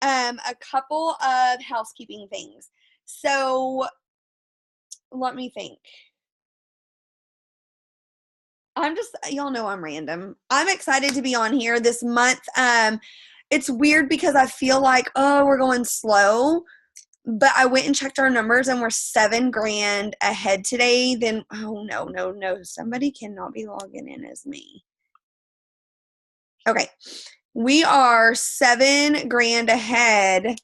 a couple of housekeeping things. So let me think. Y'all know I'm random. I'm excited to be on here this month. It's weird because I feel like, oh, we're going slow, but I went and checked our numbers and we're $7,000 ahead today. Then, oh, no. Somebody cannot be logging in as me. Okay. We are $7,000 ahead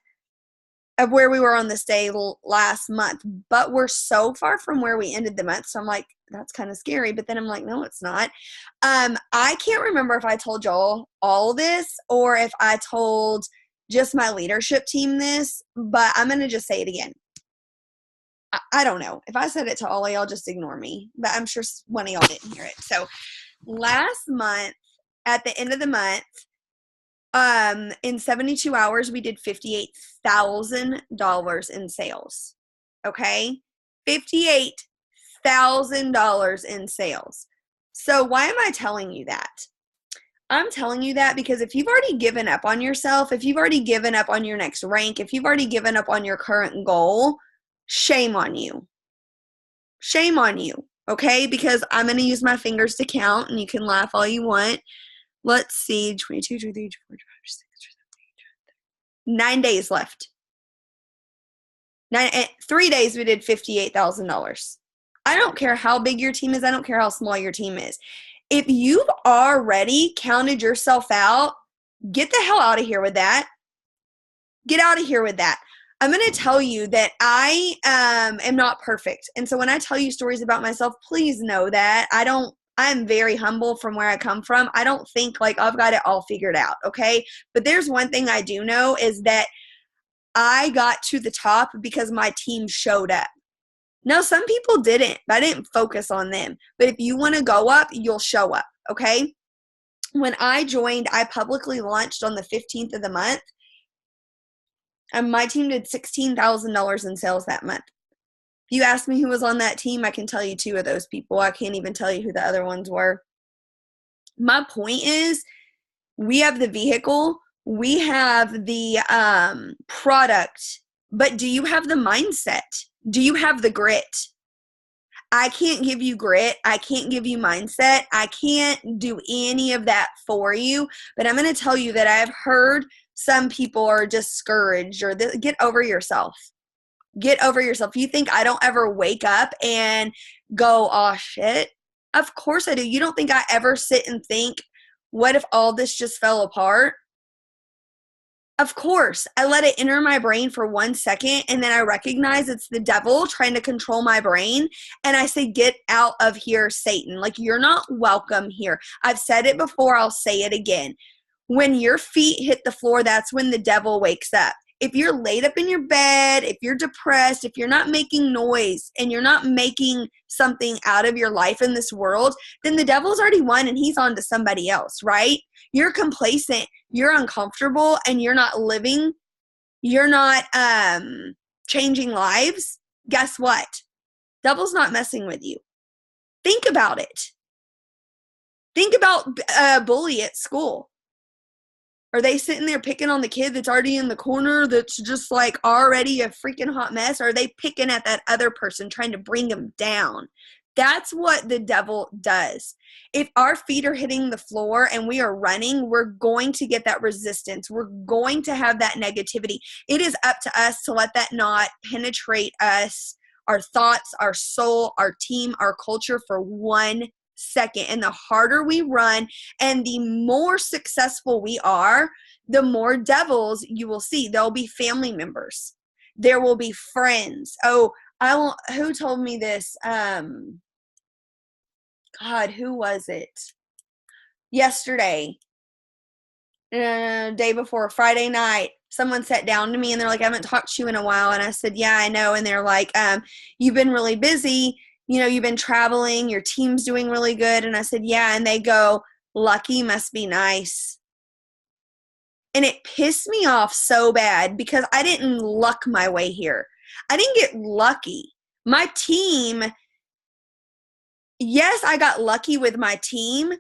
of where we were on this day last month, but we're so far from where we ended the month. So I'm like, that's kind of scary. But then I'm like, no, it's not. I can't remember if I told y'all all this or if I told just my leadership team this, but I'm going to just say it again. I don't know. If I said it to all of y'all, just ignore me. But I'm sure one of y'all didn't hear it. So last month, at the end of the month, in 72 hours, we did $58,000 in sales. Okay? $58,000 in sales. So why am I telling you that? I'm telling you that because if you've already given up on yourself, if you've already given up on your next rank, if you've already given up on your current goal, shame on you. Shame on you. Okay? Because I'm going to use my fingers to count, and you can laugh all you want. Let's see. 22, 23, 24, 25, 26, 9 days left. 3 days we did $58,000. I don't care how big your team is. I don't care how small your team is. If you've already counted yourself out, get the hell out of here with that. Get out of here with that. I'm going to tell you that I am not perfect. And so when I tell you stories about myself, please know that I'm very humble from where I come from. I don't think like I've got it all figured out, okay? But there's one thing I do know is that I got to the top because my team showed up. Now, some people didn't, but I didn't focus on them. But if you want to go up, you'll show up, okay? When I joined, I publicly launched on the 15th of the month, and my team did $16,000 in sales that month. If you ask me who was on that team, I can tell you 2 of those people. I can't even tell you who the other ones were. My point is, we have the vehicle, we have the product, but do you have the mindset? Do you have the grit? I can't give you grit. I can't give you mindset. I can't do any of that for you. But I'm going to tell you that I've heard some people are discouraged or get over yourself. Get over yourself. You think I don't ever wake up and go, oh, shit? Of course I do. You don't think I ever sit and think, what if all this just fell apart? Of course, I let it enter my brain for 1 second, and then I recognize it's the devil trying to control my brain, and I say, get out of here, Satan. Like, you're not welcome here. I've said it before, I'll say it again. When your feet hit the floor, that's when the devil wakes up. If you're laid up in your bed, if you're depressed, if you're not making noise, and you're not making something out of your life in this world, then the devil's already won, and he's on to somebody else, right? You're complacent, you're uncomfortable, and you're not living, you're not changing lives. Guess what? Devil's not messing with you. Think about it. Think about a bully at school. Are they sitting there picking on the kid that's already in the corner that's just like already a freaking hot mess? Or are they picking at that other person trying to bring them down? That's what the devil does. If our feet are hitting the floor and we are running, we're going to get that resistance. We're going to have that negativity. It is up to us to let that not penetrate us, our thoughts, our soul, our team, our culture for 1 second. And the harder we run and the more successful we are, the more devils you will see. There'll be family members. There will be friends. Oh, who told me this? God, who was it? Yesterday, day before, Friday night, someone sat down to me and they're like, I haven't talked to you in a while. And I said, yeah, I know. And they're like, you've been really busy. You know, you've been traveling. Your team's doing really good. And I said, yeah. And they go, lucky must be nice. And it pissed me off so bad because I didn't luck my way here. I didn't get lucky. My team, yes, I got lucky with my team,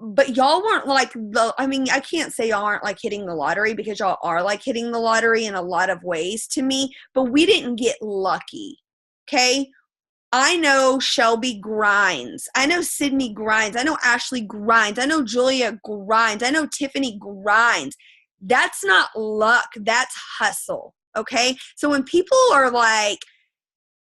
but y'all weren't like I mean, I can't say y'all aren't like hitting the lottery, because y'all are like hitting the lottery in a lot of ways to me, but we didn't get lucky. Okay. I know Shelby grinds. I know Sydney grinds. I know Ashley grinds. I know Julia grinds. I know Tiffany grinds. That's not luck. That's hustle. Okay. So when people are like,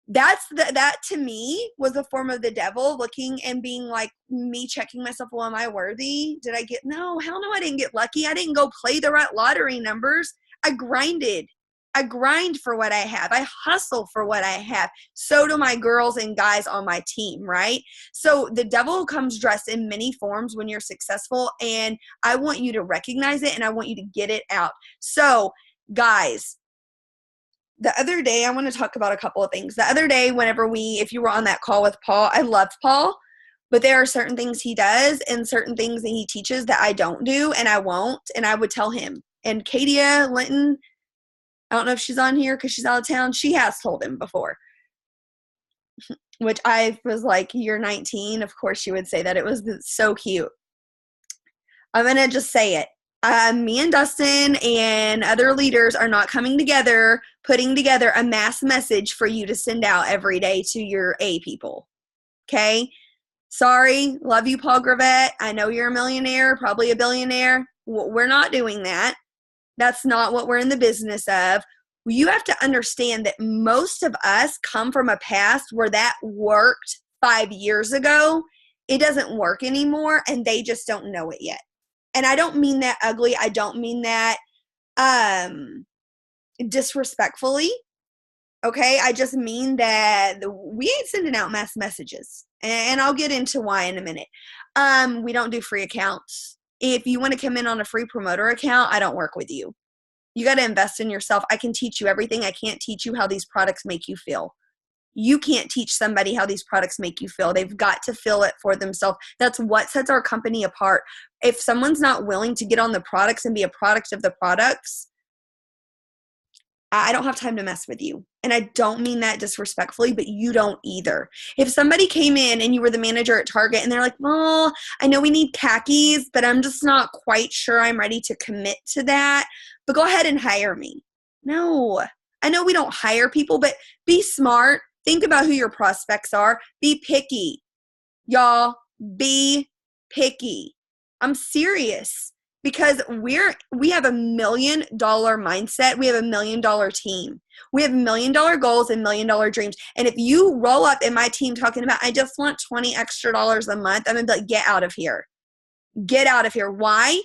that to me was a form of the devil looking and being like, me checking myself, well, am I worthy? Did I get, no, hell no, I didn't get lucky. I didn't go play the right lottery numbers. I grinded. I grind for what I have. I hustle for what I have. So do my girls and guys on my team, right? So the devil comes dressed in many forms when you're successful, and I want you to recognize it and I want you to get it out. So guys, the other day, I want to talk about a couple of things. The other day, if you were on that call with Paul, I love Paul, but there are certain things he does and certain things that he teaches that I don't do, and I won't, and I would tell him. And Katia Linton, I don't know if she's on here because she's out of town, she has told him before, which I was like, you're 19. Of course she would say that. It was so cute. I'm going to just say it. Me and Dustin and other leaders are not coming together, putting together a mass message for you to send out every day to your A people. Okay? Sorry. Love you, Paul Gravett. I know you're a millionaire, probably a billionaire. We're not doing that. That's not what we're in the business of. You have to understand that most of us come from a past where that worked 5 years ago. It doesn't work anymore, and they just don't know it yet. And I don't mean that ugly. I don't mean that disrespectfully. Okay? I just mean that we ain't sending out mass messages. And I'll get into why in a minute. We don't do free accounts. If you want to come in on a free promoter account, I don't work with you. You got to invest in yourself. I can teach you everything. I can't teach you how these products make you feel. You can't teach somebody how these products make you feel. They've got to feel it for themselves. That's what sets our company apart. If someone's not willing to get on the products and be a product of the products, I don't have time to mess with you. And I don't mean that disrespectfully, but you don't either. If somebody came in and you were the manager at Target and they're like, well, I know we need khakis, but I'm just not quite sure I'm ready to commit to that, but go ahead and hire me. No, I know we don't hire people, but be smart. Think about who your prospects are. Be picky. Y'all, be picky. I'm serious, because we have $1 million mindset. We have $1 million team. We have $1 million goals and $1 million dreams. And if you roll up in my team talking about, I just want $20 extra a month, I'm going to be like, get out of here. Get out of here. Why?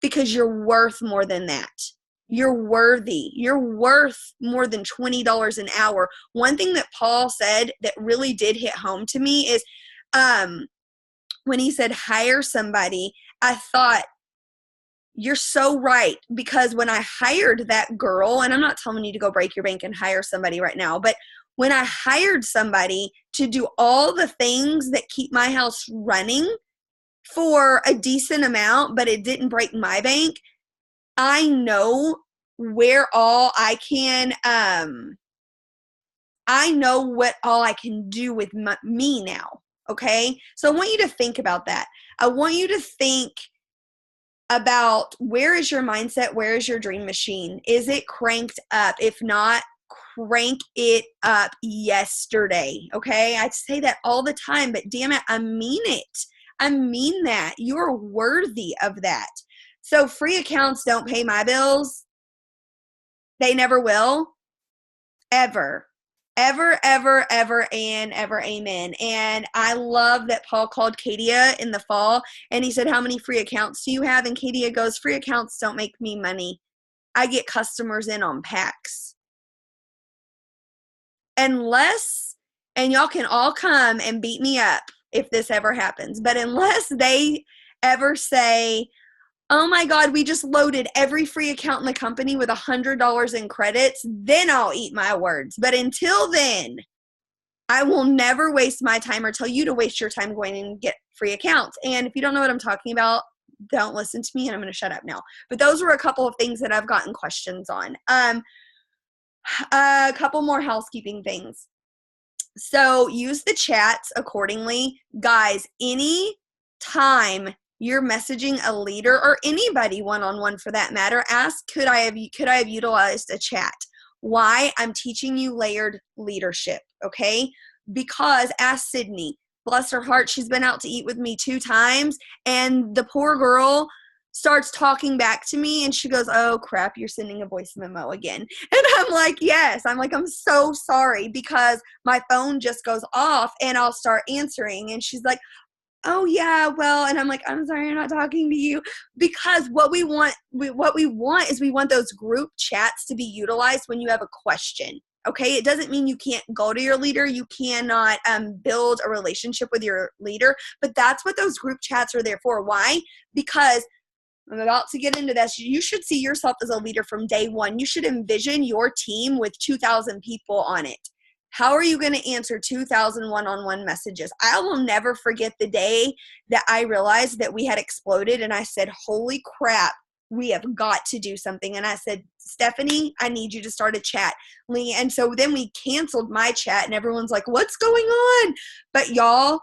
Because you're worth more than that. You're worthy. You're worth more than $20 an hour. One thing that Paul said that really did hit home to me is when he said hire somebody, I thought, you're so right, because when I hired that girl, and I'm not telling you to go break your bank and hire somebody right now, but when I hired somebody to do all the things that keep my house running for a decent amount, but it didn't break my bank, I know where all I can, I know what all I can do with me now. Okay. So I want you to think about that. I want you to think about, where is your mindset? Where is your dream machine? Is it cranked up? If not, crank it up yesterday. Okay. I say that all the time, but damn it, I mean it. I mean that. You're worthy of that. So free accounts don't pay my bills. They never will. Ever. Ever, ever, ever, and ever, amen. And I love that Paul called Katia in the fall, and he said, how many free accounts do you have? And Katia goes, free accounts don't make me money. I get customers in on packs. Unless, and y'all can all come and beat me up if this ever happens, but unless they ever say, oh my God, we just loaded every free account in the company with $100 in credits, then I'll eat my words. But until then, I will never waste my time or tell you to waste your time going and get free accounts. And if you don't know what I'm talking about, don't listen to me, and I'm going to shut up now. But those were a couple of things that I've gotten questions on. A couple more housekeeping things. So use the chats accordingly. Guys, any time you're messaging a leader or anybody one-on-one for that matter, ask, could I have utilized a chat? Why? I'm teaching you layered leadership, okay? Because ask Sydney, bless her heart, she's been out to eat with me 2 times, and the poor girl starts talking back to me, and she goes, oh crap, you're sending a voice memo again. And I'm like, yes. I'm like, I'm so sorry, because my phone just goes off and I'll start answering, and she's like, oh yeah, well, and I'm like, I'm sorry, I'm not talking to you, because what we want is we want those group chats to be utilized when you have a question. Okay, it doesn't mean you can't go to your leader, you cannot build a relationship with your leader, but that's what those group chats are there for. Why? Because I'm about to get into this. You should see yourself as a leader from day one. You should envision your team with 2,000 people on it. How are you going to answer 2,000 one-on-one messages? I will never forget the day that I realized that we had exploded, and I said, holy crap, we have got to do something. And I said, Stephanie, I need you to start a chat. And so then we canceled my chat, and everyone's like, what's going on? But y'all,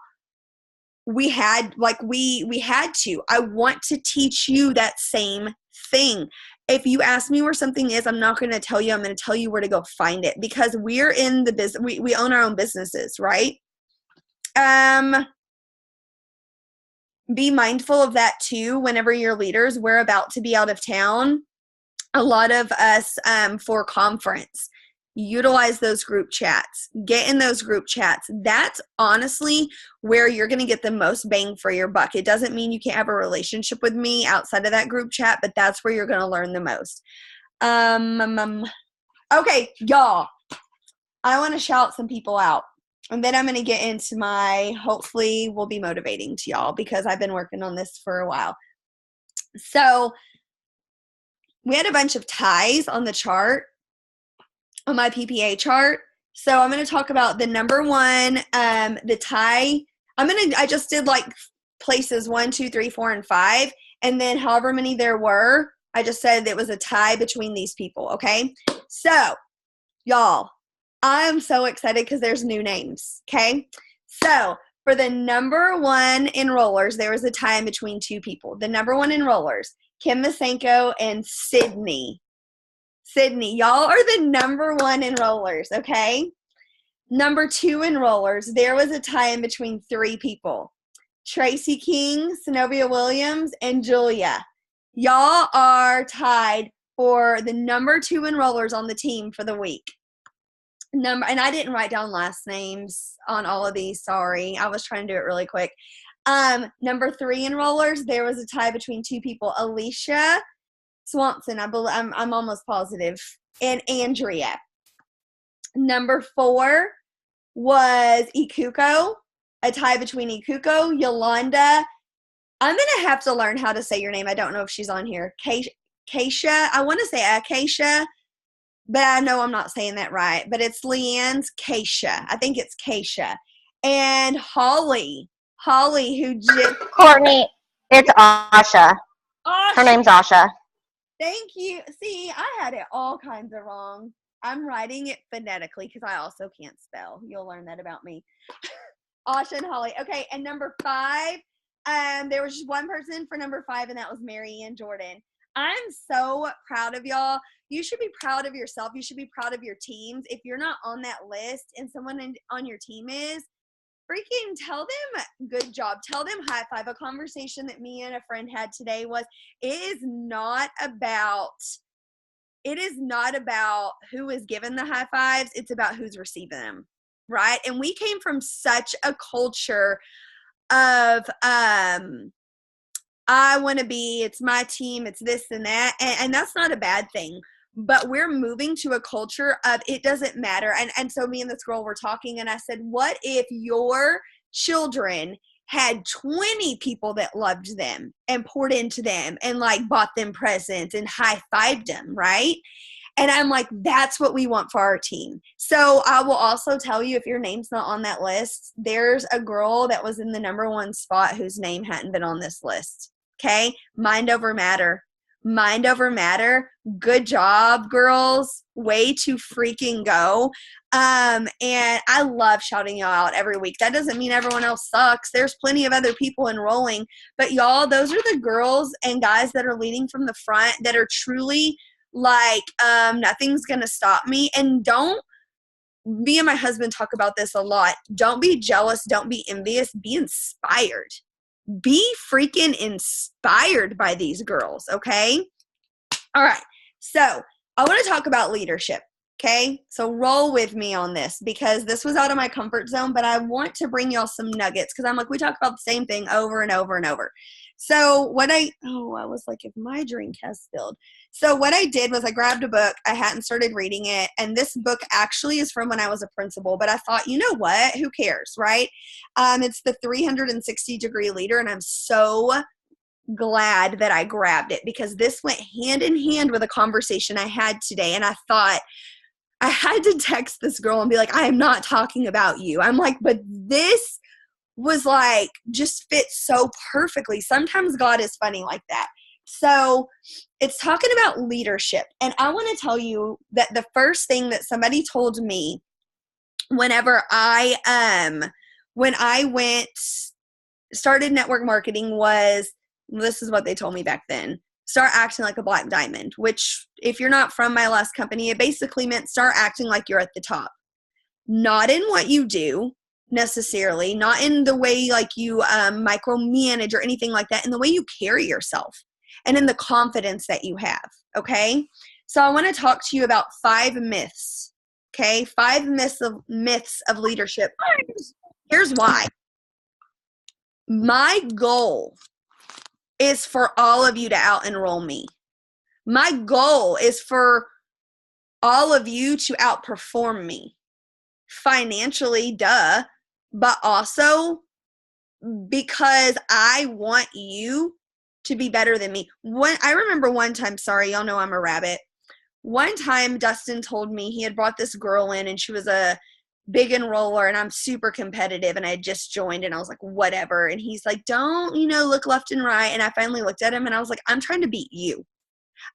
we had to. I want to teach you that same thing. If you ask me where something is, I'm not going to tell you. I'm going to tell you where to go find it, because we're in the business. We own our own businesses, right? Be mindful of that too. Whenever you're leaders, we're about to be out of town. A lot of us for conference. Utilize those group chats. Get in those group chats. That's honestly where you're going to get the most bang for your buck. It doesn't mean you can't have a relationship with me outside of that group chat, but that's where you're going to learn the most. Okay, y'all, I want to shout some people out, and then I'm going to get into my, hopefully will be motivating to y'all, because I've been working on this for a while. So we had a bunch of ties on the chart, on my PPA chart. So I'm going to talk about the number one, the tie. I just did like places 1, 2, 3, 4, and 5. And then however many there were, I just said it was a tie between these people. Okay. So y'all, I'm so excited because there's new names. Okay. So for the number one enrollers, there was a tie in between 2 people. The number one enrollers, Kim Masenko and Sydney. Sydney, y'all are the number one enrollers, okay? Number 2 enrollers, there was a tie in between 3 people. Tracy King, Zenobia Williams, and Julia. Y'all are tied for the number 2 enrollers on the team for the week. And I didn't write down last names on all of these, sorry. I was trying to do it really quick. Number 3 enrollers, there was a tie between 2 people. Alicia Swanson, I'm almost positive, and Andrea. Number 4 was Ikuko, a tie between Ikuko, Yolanda. I'm going to have to learn how to say your name. I don't know if she's on here. Keisha. I want to say Keisha, but I know I'm not saying that right. But it's Leanne's Keisha. I think it's Keisha. And Holly, who just... Courtney, it's Asha. Her name's Asha. Thank you. See, I had it all kinds of wrong. I'm writing it phonetically because I also can't spell. You'll learn that about me. Asha and Holly. Okay, and number 5, there was just one person for number 5, and that was Mary Ann Jordan. I'm so proud of y'all. You should be proud of yourself. You should be proud of your teams. If you're not on that list and someone on your team is, freaking tell them good job. Tell them high five. A conversation that me and a friend had today was, it is not about who is given the high fives. It's about who's receiving them, right? And we came from such a culture of I want to be, it's my team, it's this and that, and that's not a bad thing. But we're moving to a culture of it doesn't matter. And so me and this girl were talking, and I said, what if your children had 20 people that loved them and poured into them and like bought them presents and high-fived them, right? And I'm like, that's what we want for our team. So I will also tell you, if your name's not on that list, there's a girl that was in the number 1 spot whose name hadn't been on this list. Okay? Mind over matter. mind over matter. Good job, girls. Way to freaking go. And I love shouting y'all out every week. That doesn't mean everyone else sucks. There's plenty of other people enrolling, but y'all, those are the girls and guys that are leading from the front that are truly like, nothing's going to stop me. And don't, me and my husband talk about this a lot. Don't be jealous. Don't be envious. Be inspired. Be freaking inspired by these girls, okay? All right. So I want to talk about leadership, okay? So roll with me on this because this was out of my comfort zone, but I want to bring y'all some nuggets because I'm like, we talk about the same thing over and over and over. So I was like, if my drink has spilled. So what I did was I grabbed a book. I hadn't started reading it. And this book actually is from when I was a principal. But I thought, you know what? Who cares, right? It's the 360-degree leader. And I'm so glad that I grabbed it because this went hand in hand with a conversation I had today. And I thought, I had to text this girl and be like, I am not talking about you. I'm like, but this was like just fits so perfectly. Sometimes God is funny like that. So it's talking about leadership. And I want to tell you that the first thing that somebody told me whenever when I started network marketing was, this is what they told me back then. Start acting like a black diamond, which if you're not from my last company, it basically meant start acting like you're at the top. Not in what you do, necessarily, not in the way like you micromanage or anything like that, in the way you carry yourself and in the confidence that you have, okay? So I want to talk to you about 5 myths, okay? 5 myths of leadership. Here's why. My goal is for all of you to out-enroll me. My goal is for all of you to outperform me. Financially, duh. But also because I want you to be better than me. I remember one time, sorry, y'all know I'm a rabbit. One time Dustin told me he had brought this girl in and she was a big enroller and I'm super competitive and I had just joined and I was like, whatever. And he's like, don't, look left and right. And I finally looked at him and I was like, I'm trying to beat you.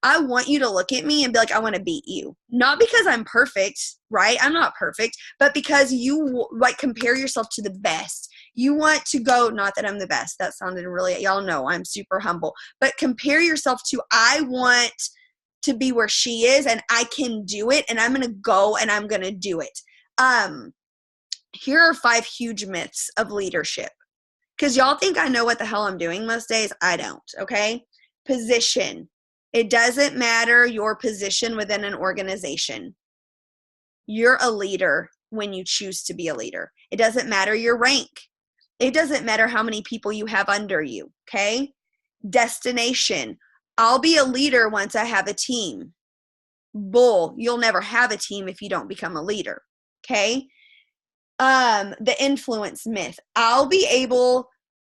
I want you to look at me and be like, I want to beat you. Not because I'm perfect, right? I'm not perfect, but because you like compare yourself to the best. You want to go, not that I'm the best. That sounded really, y'all know I'm super humble, but compare yourself to, I want to be where she is and I can do it and I'm going to go and I'm going to do it. Here are 5 huge myths of leadership. Because y'all think I know what the hell I'm doing most days. I don't, okay? Position. It doesn't matter your position within an organization. You're a leader when you choose to be a leader. It doesn't matter your rank. It doesn't matter how many people you have under you, okay? Destination. I'll be a leader once I have a team. Bull. You'll never have a team if you don't become a leader, okay? The influence myth. I'll be able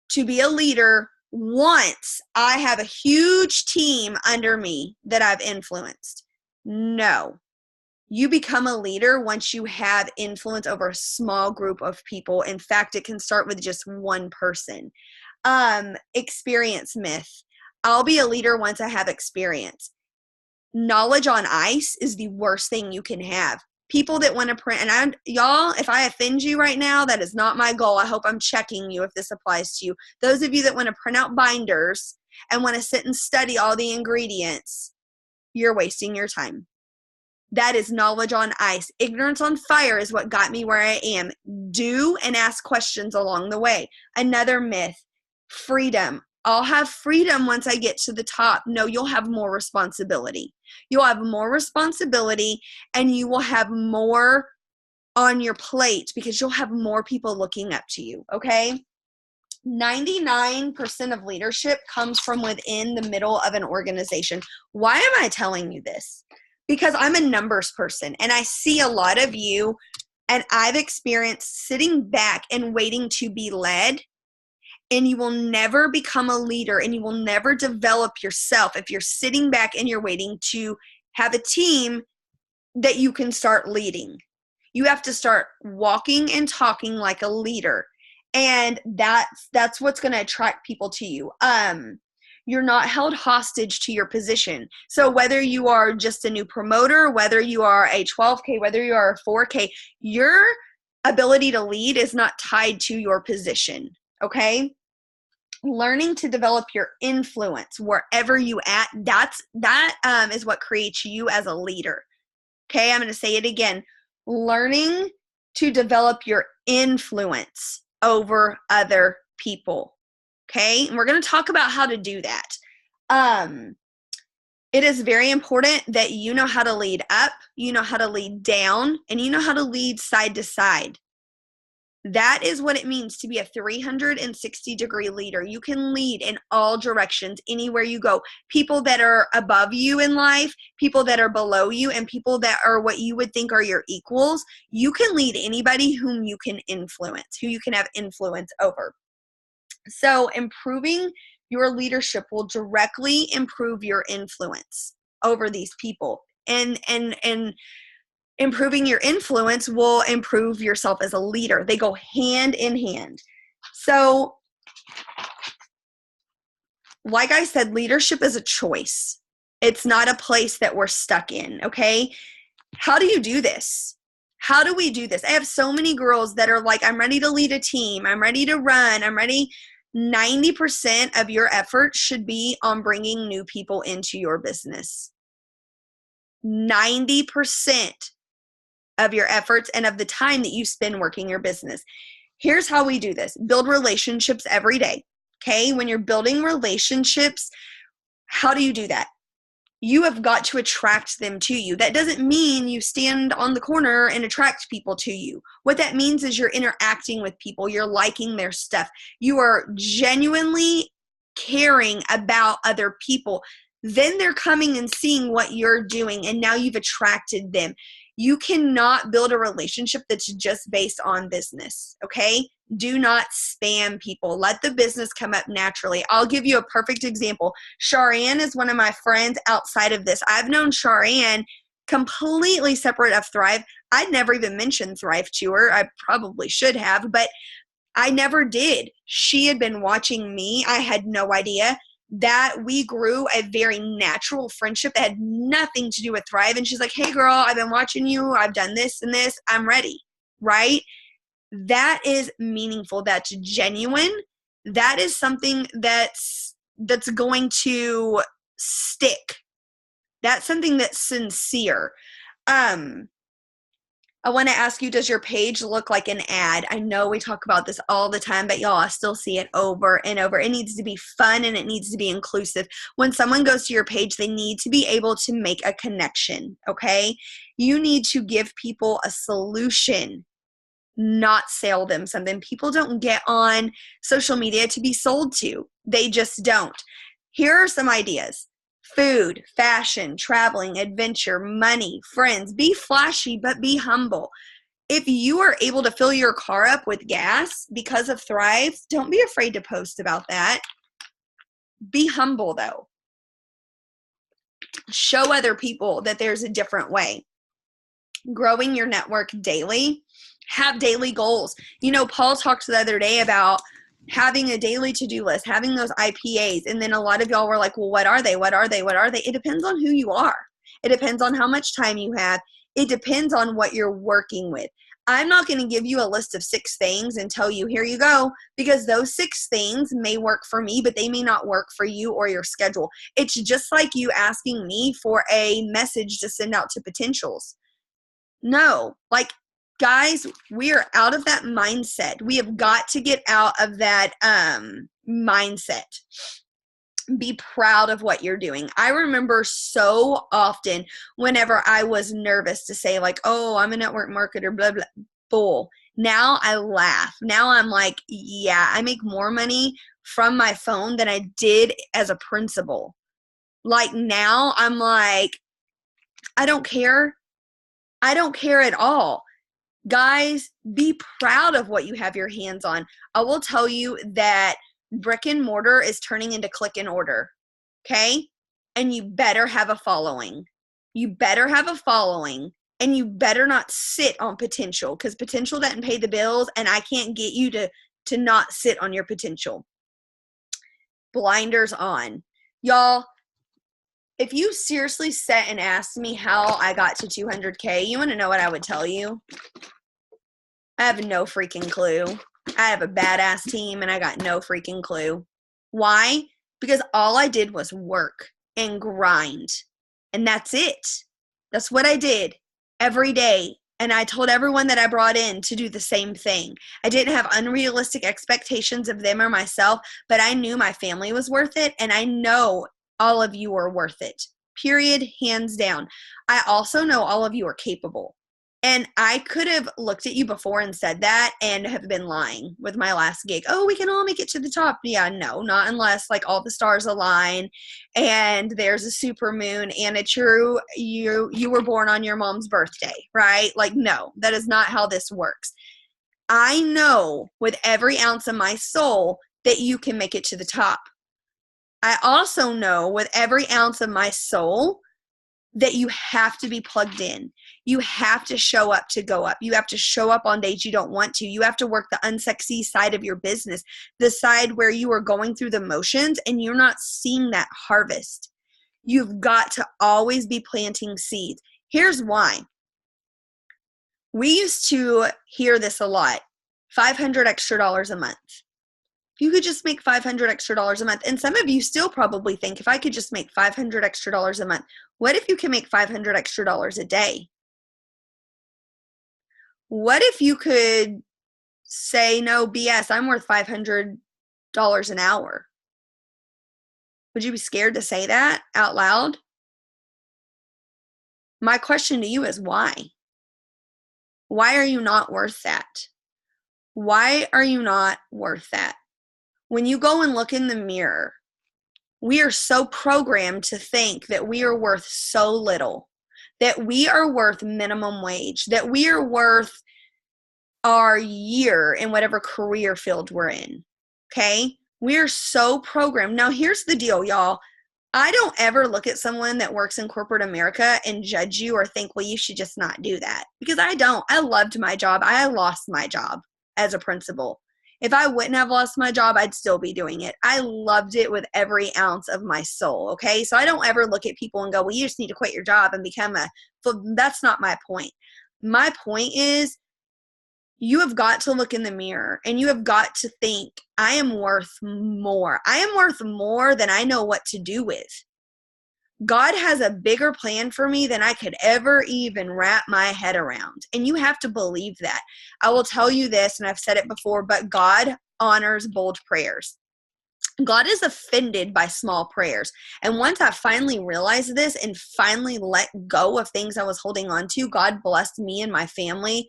to be a leader once I have a huge team under me that I've influenced. No. You become a leader once you have influence over a small group of people. In fact, it can start with just one person. Experience myth. I'll be a leader once I have experience. Knowledge on ice is the worst thing you can have. People that want to print, and y'all, if I offend you right now, that is not my goal. I hope I'm checking you if this applies to you. Those of you that want to print out binders and want to sit and study all the ingredients, you're wasting your time. That is knowledge on ice. Ignorance on fire is what got me where I am. Do and ask questions along the way. Another myth, freedom. I'll have freedom once I get to the top. No, you'll have more responsibility. You'll have more responsibility and you will have more on your plate because you'll have more people looking up to you, okay? 99% of leadership comes from within the middle of an organization. Why am I telling you this? Because I'm a numbers person and I see a lot of you and I've experienced sitting back and waiting to be led. And you will never become a leader and you will never develop yourself if you're sitting back and you're waiting to have a team that you can start leading. You have to start walking and talking like a leader. And that's what's going to attract people to you. You're not held hostage to your position. So whether you are just a new promoter, whether you are a 12K, whether you are a 4K, your ability to lead is not tied to your position, okay? Learning to develop your influence wherever you at, that is what creates you as a leader. Okay, I'm going to say it again. Learning to develop your influence over other people. Okay, and we're going to talk about how to do that. It is very important that you know how to lead up, you know how to lead down, and you know how to lead side to side. That is what it means to be a 360-degree leader. You can lead in all directions, anywhere you go. People that are above you in life, people that are below you, and people that are what you would think are your equals. You can lead anybody whom you can influence, who you can have influence over. So improving your leadership will directly improve your influence over these people. And improving your influence will improve yourself as a leader. They go hand in hand. So, like I said, leadership is a choice. It's not a place that we're stuck in, okay? How do you do this? How do we do this? I have so many girls that are like, I'm ready to lead a team. I'm ready to run. I'm ready. 90% of your effort should be on bringing new people into your business. 90% of your efforts and of the time that you spend working your business. Here's how we do this. Build relationships every day. Okay? When you're building relationships, how do you do that? You have got to attract them to you. That doesn't mean you stand on the corner and attract people to you. What that means is you're interacting with people. You're liking their stuff. You are genuinely caring about other people. Then they're coming and seeing what you're doing, and now you've attracted them. You cannot build a relationship that's just based on business, okay? Do not spam people. Let the business come up naturally. I'll give you a perfect example. Sharan is one of my friends outside of this. I've known Sharan completely separate of Thrive. I'd never even mentioned Thrive to her. I probably should have, but I never did. She had been watching me. I had no idea. That we grew a very natural friendship that had nothing to do with Thrive. And she's like, hey girl, I've been watching you. I've done this and this. I'm ready. Right? That is meaningful. That's genuine. That is something that's going to stick. That's something that's sincere. I want to ask you, does your page look like an ad? I know we talk about this all the time, but y'all, I still see it over and over. It needs to be fun and it needs to be inclusive. When someone goes to your page, they need to be able to make a connection, okay? You need to give people a solution, not sell them something. People don't get on social media to be sold to. They just don't. Here are some ideas. Food, fashion, traveling, adventure, money, friends. Be flashy, but be humble. If you are able to fill your car up with gas because of Thrive, don't be afraid to post about that. Be humble, though. Show other people that there's a different way. Growing your network daily. Have daily goals. You know, Paul talked the other day about having a daily to-do list, having those IPAs. And then a lot of y'all were like, well, what are they? What are they? What are they? It depends on who you are. It depends on how much time you have. It depends on what you're working with. I'm not going to give you a list of 6 things and tell you, here you go, because those 6 things may work for me, but they may not work for you or your schedule. It's just like you asking me for a message to send out to potentials. No, like, guys, we are out of that mindset. We have got to get out of that mindset. Be proud of what you're doing. I remember so often whenever I was nervous to say like, oh, I'm a network marketer, blah, blah, bull. Now I laugh. Now I'm like, yeah, I make more money from my phone than I did as a principal. Like now I'm like, I don't care. I don't care at all. Guys, be proud of what you have your hands on. I will tell you that brick and mortar is turning into click and order, okay? And you better have a following. You better have a following, and you better not sit on potential, because potential doesn't pay the bills, and I can't get you to not sit on your potential. Blinders on. Y'all, if you seriously sat and asked me how I got to 200K, you want to know what I would tell you? I have no freaking clue. I have a badass team and I got no freaking clue. Why? Because all I did was work and grind. And that's it. That's what I did every day. And I told everyone that I brought in to do the same thing. I didn't have unrealistic expectations of them or myself, but I knew my family was worth it. And I know all of you are worth it. Period. Hands down. I also know all of you are capable. And I could have looked at you before and said that and have been lying with my last gig. Oh, we can all make it to the top. Yeah, no, not unless like all the stars align and there's a super moon and it's you were born on your mom's birthday, right? Like, no, that is not how this works. I know with every ounce of my soul that you can make it to the top. I also know with every ounce of my soul that you have to be plugged in. You have to show up to go up. You have to show up on days you don't want to. You have to work the unsexy side of your business, the side where you are going through the motions and you're not seeing that harvest. You've got to always be planting seeds. Here's why. We used to hear this a lot, $500 extra a month. If you could just make $500 extra a month, and some of you still probably think, if I could just make $500 extra a month, what if you can make $500 extra a day? What if you could say, no, BS, I'm worth $500 an hour? Would you be scared to say that out loud? My question to you is why? Why are you not worth that? Why are you not worth that? When you go and look in the mirror, we are so programmed to think that we are worth so little, that we are worth minimum wage, that we are worth our year in whatever career field we're in, okay? We're so programmed. Now, here's the deal, y'all. I don't ever look at someone that works in corporate America and judge you or think, well, you should just not do that. Because I don't. I loved my job. I lost my job as a principal. If I wouldn't have lost my job, I'd still be doing it. I loved it with every ounce of my soul, okay? So I don't ever look at people and go, well, you just need to quit your job and become that's not my point. My point is you have got to look in the mirror and you have got to think, I am worth more. I am worth more than I know what to do with. God has a bigger plan for me than I could ever even wrap my head around. And you have to believe that. I will tell you this, and I've said it before, but God honors bold prayers. God is offended by small prayers. And once I finally realized this and finally let go of things I was holding on to, God blessed me and my family.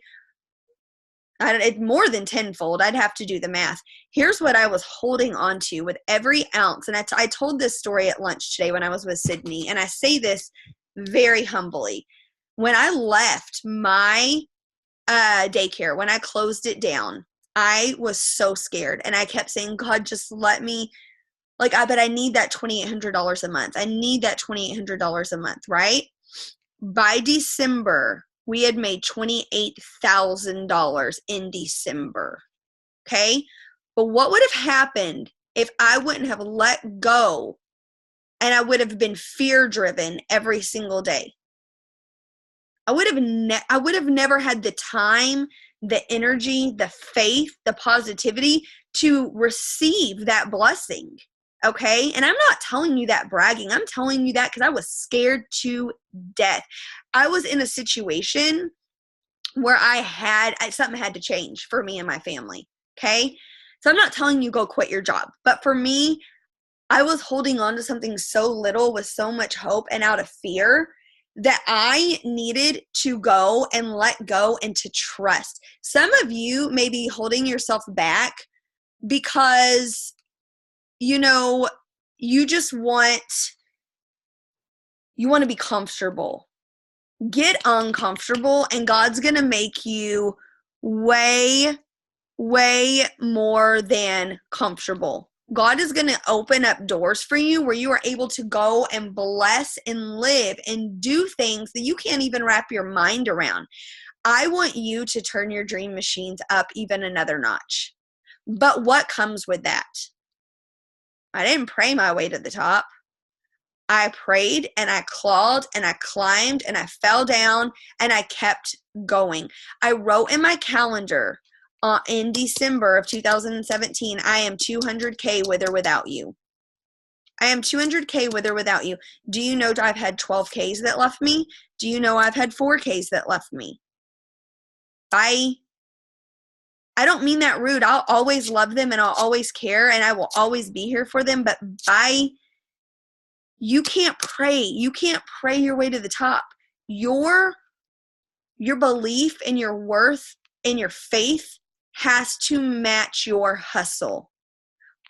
It's more than tenfold. I'd have to do the math. Here's what I was holding on to with every ounce. And I told this story at lunch today when I was with Sydney. And I say this very humbly. When I left my daycare, when I closed it down, I was so scared. And I kept saying, God, just let me, but I need that $2,800 a month. I need that $2,800 a month, right? By December, we had made $28,000 in December, okay? But what would have happened if I wouldn't have let go and I would have been fear-driven every single day? I would have never had the time, the energy, the faith, the positivity to receive that blessing, okay? And I'm not telling you that bragging. I'm telling you that because I was scared to death. I was in a situation where something had to change for me and my family, okay? So I'm not telling you go quit your job. But for me, I was holding on to something so little with so much hope and out of fear that I needed to go and let go and to trust. Some of you may be holding yourself back because, you just want to be comfortable. Get uncomfortable and God's going to make you way, way more than comfortable. God is going to open up doors for you where you are able to go and bless and live and do things that you can't even wrap your mind around. I want you to turn your dream machines up even another notch. But what comes with that? I didn't pray my way to the top. I prayed and I clawed and I climbed and I fell down and I kept going. I wrote in my calendar in December of 2017, I am 200K with or without you. I am 200K with or without you. Do you know I've had 12Ks that left me? Do you know I've had 4Ks that left me? I don't mean that rude. I'll always love them and I'll always care and I will always be here for them. But you can't pray. You can't pray your way to the top. Your belief in your worth and your faith has to match your hustle.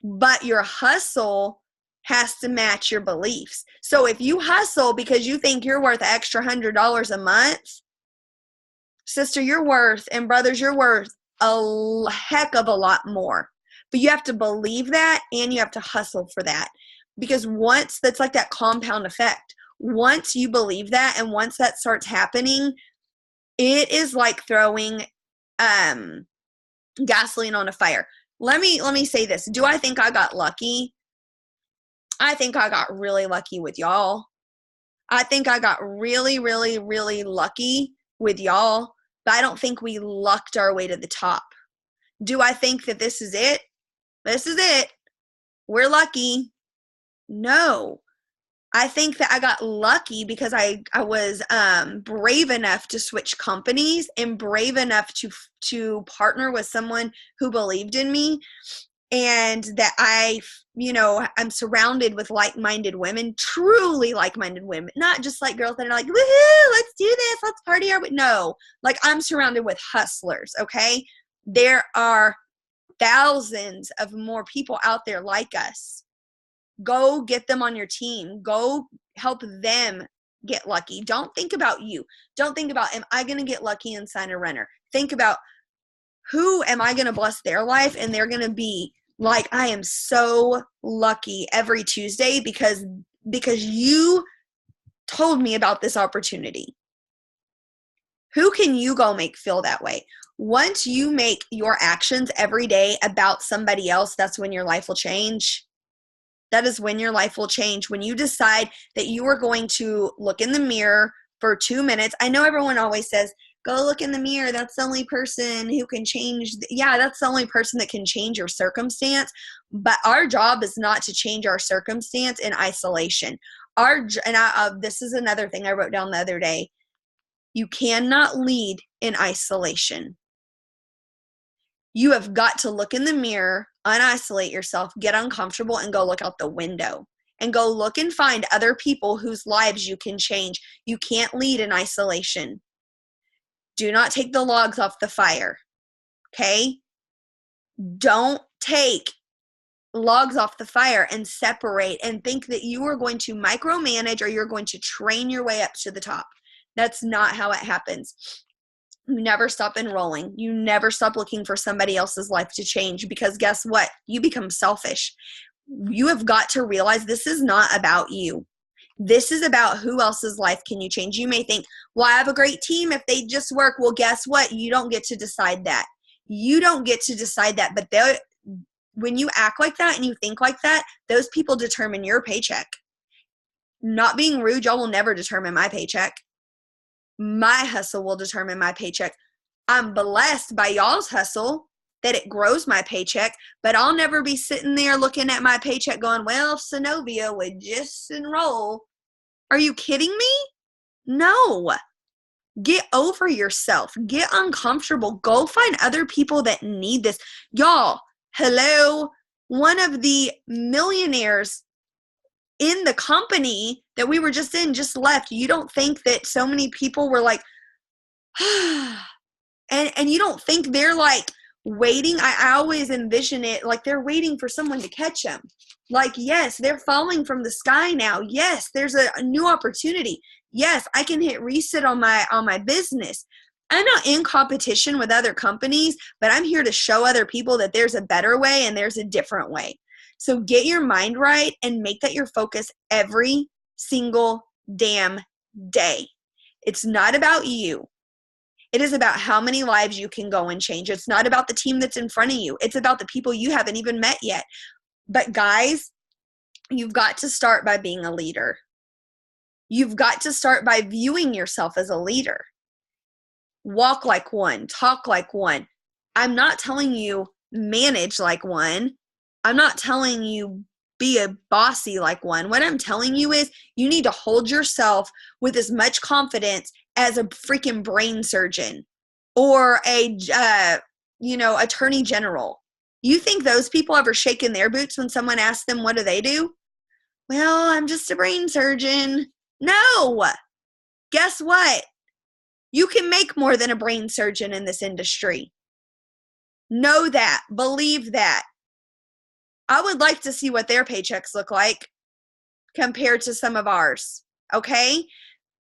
But your hustle has to match your beliefs. So if you hustle because you think you're worth an extra $100 a month, sister, you're worth, and brothers, you're worth a heck of a lot more. But you have to believe that and you have to hustle for that. Because once, that's like that compound effect. Once you believe that and once that starts happening, it is like throwing gasoline on a fire. Let me say this. Do I think I got lucky? I think I got really lucky with y'all. I think I got really, really, really lucky with y'all, but I don't think we lucked our way to the top. Do I think that this is it? This is it. We're lucky. No. I think that I got lucky because I was brave enough to switch companies and brave enough to partner with someone who believed in me, and that I'm surrounded with like-minded women, truly like-minded women, not just like girls that are like, woohoo, let's do this, let's party. No, like I'm surrounded with hustlers, okay? There are thousands of more people out there like us. Go get them on your team. Go help them get lucky. Don't think about you. Don't think about, am I going to get lucky and sign a renter? Think about, who am I going to bless their life and they're going to be like, I am so lucky every Tuesday because you told me about this opportunity. Who can you go make feel that way? Once you make your actions every day about somebody else, that's when your life will change. That is when your life will change. When you decide that you are going to look in the mirror for 2 minutes. I know everyone always says, go look in the mirror. That's the only person who can change. Yeah, that's the only person that can change your circumstance. But our job is not to change our circumstance in isolation. This is another thing I wrote down the other day. You cannot lead in isolation. You have got to look in the mirror, unisolate yourself, get uncomfortable, and go look out the window. And go look and find other people whose lives you can change. You can't lead in isolation. Do not take the logs off the fire. Okay? Don't take logs off the fire and separate and think that you are going to micromanage or you're going to train your way up to the top. That's not how it happens. You never stop enrolling. You never stop looking for somebody else's life to change, because guess what? You become selfish. You have got to realize this is not about you. This is about who else's life can you change. You may think, well, I have a great team if they just work. Well, guess what? You don't get to decide that. You don't get to decide that. But when you act like that and you think like that, those people determine your paycheck. Not being rude, y'all will never determine my paycheck. My hustle will determine my paycheck. I'm blessed by y'all's hustle that it grows my paycheck, but I'll never be sitting there looking at my paycheck going, well, if Synovia would just enroll. Are you kidding me? No. Get over yourself. Get uncomfortable. Go find other people that need this. Y'all, hello. One of the millionaires in the company that we were just in just left. You don't think that so many people were like, and you don't think they're like waiting. I always envision it like they're waiting for someone to catch them. Like, yes, they're falling from the sky now. Yes, there's a new opportunity. Yes, I can hit reset on my business. I'm not in competition with other companies, but I'm here to show other people that there's a better way and there's a different way. So get your mind right and make that your focus every single damn day. It's not about you. It is about how many lives you can go and change. It's not about the team that's in front of you. It's about the people you haven't even met yet. But guys, you've got to start by being a leader. You've got to start by viewing yourself as a leader. Walk like one, talk like one. I'm not telling you manage like one. I'm not telling you be a bossy like one. What I'm telling you is you need to hold yourself with as much confidence as a freaking brain surgeon or a attorney general. You think those people ever shaken their boots when someone asks them what do they do? Well, I'm just a brain surgeon. No. Guess what? You can make more than a brain surgeon in this industry. Know that. Believe that. I would like to see what their paychecks look like compared to some of ours. Okay?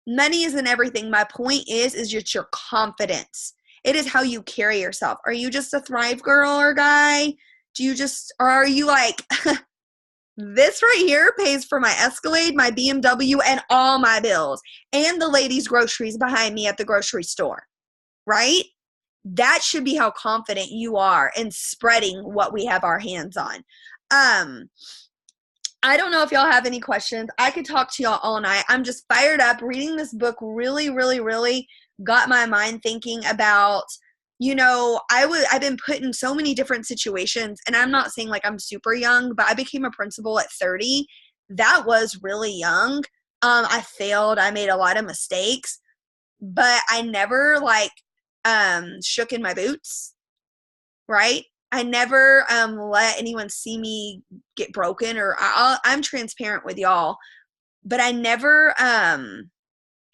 Money isn't everything. My point is just your confidence. It is how you carry yourself. Are you just a Thrive girl or guy? Or are you like, this right here pays for my Escalade, my BMW, and all my bills, and the ladies' groceries behind me at the grocery store, right? That should be how confident you are in spreading what we have our hands on. I don't know if y'all have any questions. I could talk to y'all all night. I'm just fired up. Reading this book really, really, really got my mind thinking about, I've been put in so many different situations, and I'm not saying like I'm super young, but I became a principal at 30. That was really young. I failed. I made a lot of mistakes, but I never shook in my boots, right? I never let anyone see me get broken, or I'm transparent with y'all, but I never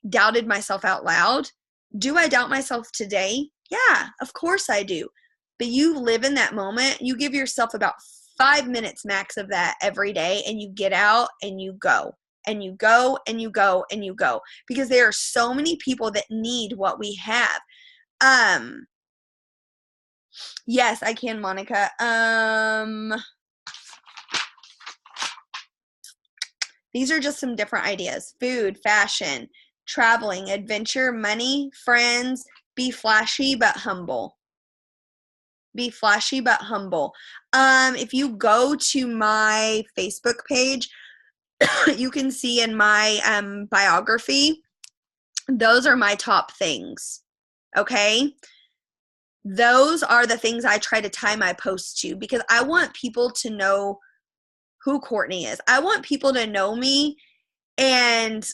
doubted myself out loud. Do I doubt myself today? Yeah, of course I do. But you live in that moment. You give yourself about 5 minutes max of that every day, and you get out and you go. And you go and you go and you go. Because there are so many people that need what we have. Yes, I can, Monica. These are just some different ideas. Food, fashion, traveling, adventure, money, friends, be flashy but humble. Be flashy but humble. If you go to my Facebook page, you can see in my biography, those are my top things. Okay? Those are the things I try to tie my posts to, because I want people to know who Courtney is. I want people to know me and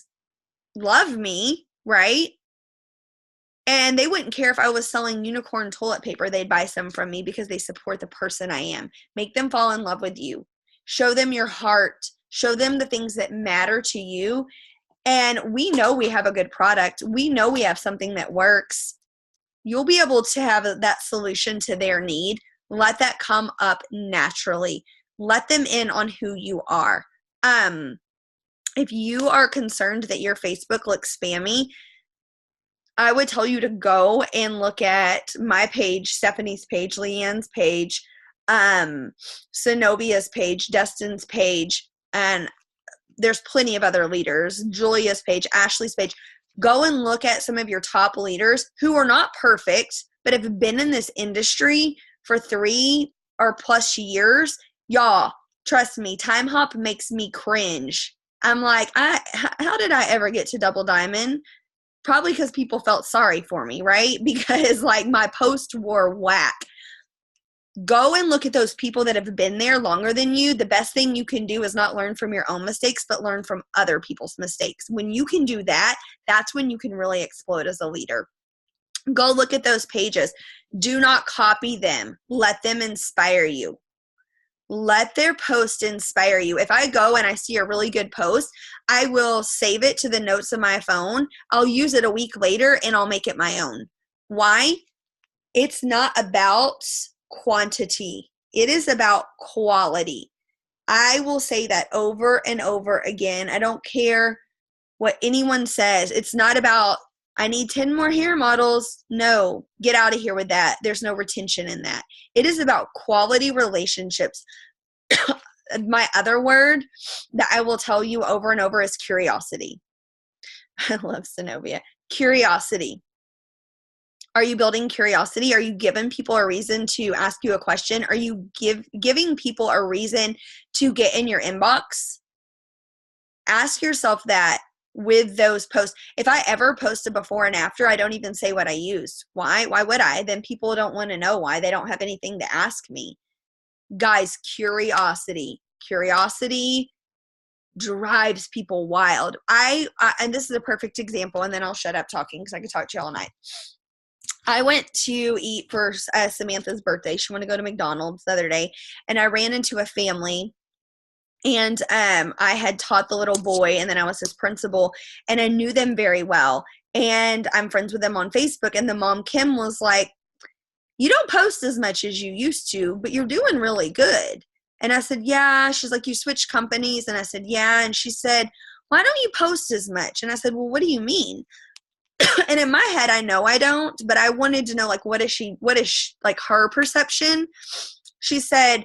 love me, right? And they wouldn't care if I was selling unicorn toilet paper. They'd buy some from me because they support the person I am. Make them fall in love with you. Show them your heart. Show them the things that matter to you. And we know we have a good product. We know we have something that works. You'll be able to have that solution to their need. Let that come up naturally. Let them in on who you are. If you are concerned that your Facebook looks spammy, I would tell you to go and look at my page, Stephanie's page, Leanne's page, Zenobia's page, Destin's page, and there's plenty of other leaders, Julia's page, Ashley's page. Go and look at some of your top leaders who are not perfect, but have been in this industry for 3 or plus years. Y'all, trust me, Time Hop makes me cringe. I'm like, how did I ever get to Double Diamond? Probably because people felt sorry for me, right? Because my posts were whack. Go and look at those people that have been there longer than you. The best thing you can do is not learn from your own mistakes, but learn from other people's mistakes. When you can do that, that's when you can really explode as a leader. Go look at those pages. Do not copy them. Let them inspire you. Let their post inspire you. If I go and I see a really good post, I will save it to the notes of my phone. I'll use it a week later and I'll make it my own. Why? It's not about quantity. It is about quality. I will say that over and over again. I don't care what anyone says. It's not about, I need 10 more hair models. No, get out of here with that. There's no retention in that. It is about quality relationships. My other word that I will tell you over and over is curiosity. I love Zenobia. Curiosity. Are you building curiosity? Are you giving people a reason to ask you a question? Are you giving people a reason to get in your inbox? Ask yourself that. with those posts. If I ever post a before and after, I don't even say what I used. Why? Why would I? Then people don't want to know why. They don't have anything to ask me. Guys, curiosity drives people wild. And this is a perfect example, and then I'll shut up talking because I could talk to you all night. I went to eat for Samantha's birthday. She wanted to go to McDonald's the other day, and I ran into a family, and I had taught the little boy, and then I was his principal, and I knew them very well, and I'm friends with them on Facebook, and the mom, Kim, was like, you don't post as much as you used to, but you're doing really good. And I said, yeah. She's like, you switched companies? And I said, yeah. And she said, why don't you post as much? And I said, well, what do you mean? And in my head, I know I don't, but I wanted to know, like, what is like her perception? She said,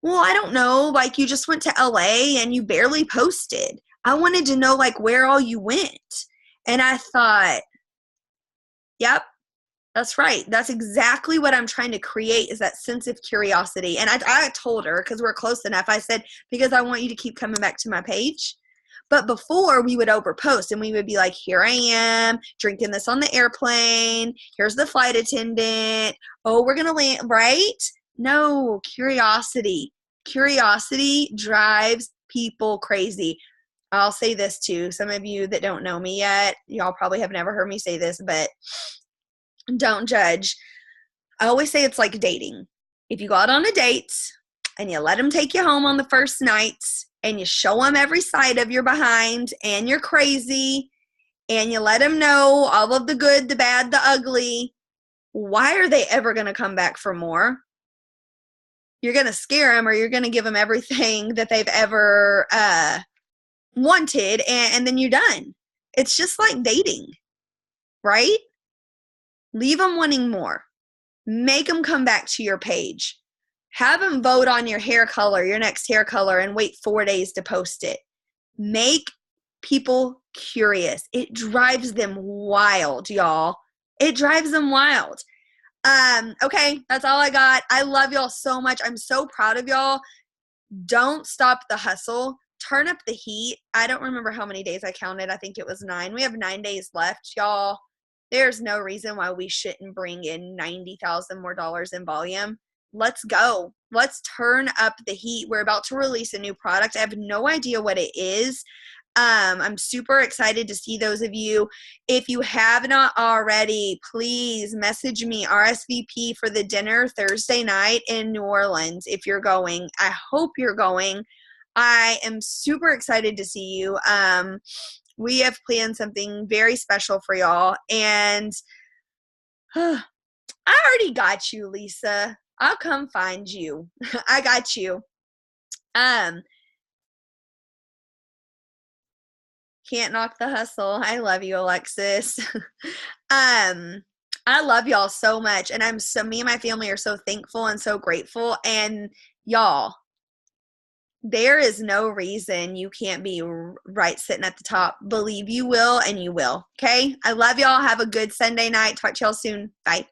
well, I don't know. Like, you just went to LA and you barely posted. I wanted to know, like, where all you went. And I thought, yep. That's right. That's exactly what I'm trying to create, is that sense of curiosity. And I told her, because we're close enough, I said, because I want you to keep coming back to my page. But before, we would overpost, and we would be like, here I am drinking this on the airplane. Here's the flight attendant. Oh, we're going to land, right? No, curiosity. Curiosity drives people crazy. I'll say this too. Some of you that don't know me yet, y'all probably have never heard me say this, but don't judge. I always say it's like dating. If you go out on a date and you let them take you home on the first night and you show them every side of your behind and you're crazy and you let them know all of the good, the bad, the ugly, why are they ever going to come back for more? You're going to scare them, or you're going to give them everything that they've ever wanted, and then you're done. It's just like dating, right? Leave them wanting more. Make them come back to your page. Have them vote on your hair color, your next hair color, and wait 4 days to post it. Make people curious. It drives them wild, y'all. It drives them wild. Okay, that's all I got. I love y'all so much. I'm so proud of y'all. Don't stop the hustle. Turn up the heat. I don't remember how many days I counted. I think it was 9. We have 9 days left, y'all. There's no reason why we shouldn't bring in $90,000 more in volume. Let's go. Let's turn up the heat. We're about to release a new product. I have no idea what it is. I'm super excited to see those of you. If you have not already, please message me, RSVP for the dinner Thursday night in New Orleans if you're going. I hope you're going. I am super excited to see you. We have planned something very special for y'all, and I already got you, Lisa. I'll come find you. I got you. Can't knock the hustle. I love you, Alexis. I love y'all so much, and me and my family are so thankful and so grateful. And y'all, there is no reason you can't be right sitting at the top. Believe you will, and you will. Okay? I love y'all. Have a good Sunday night. Talk to y'all soon. Bye.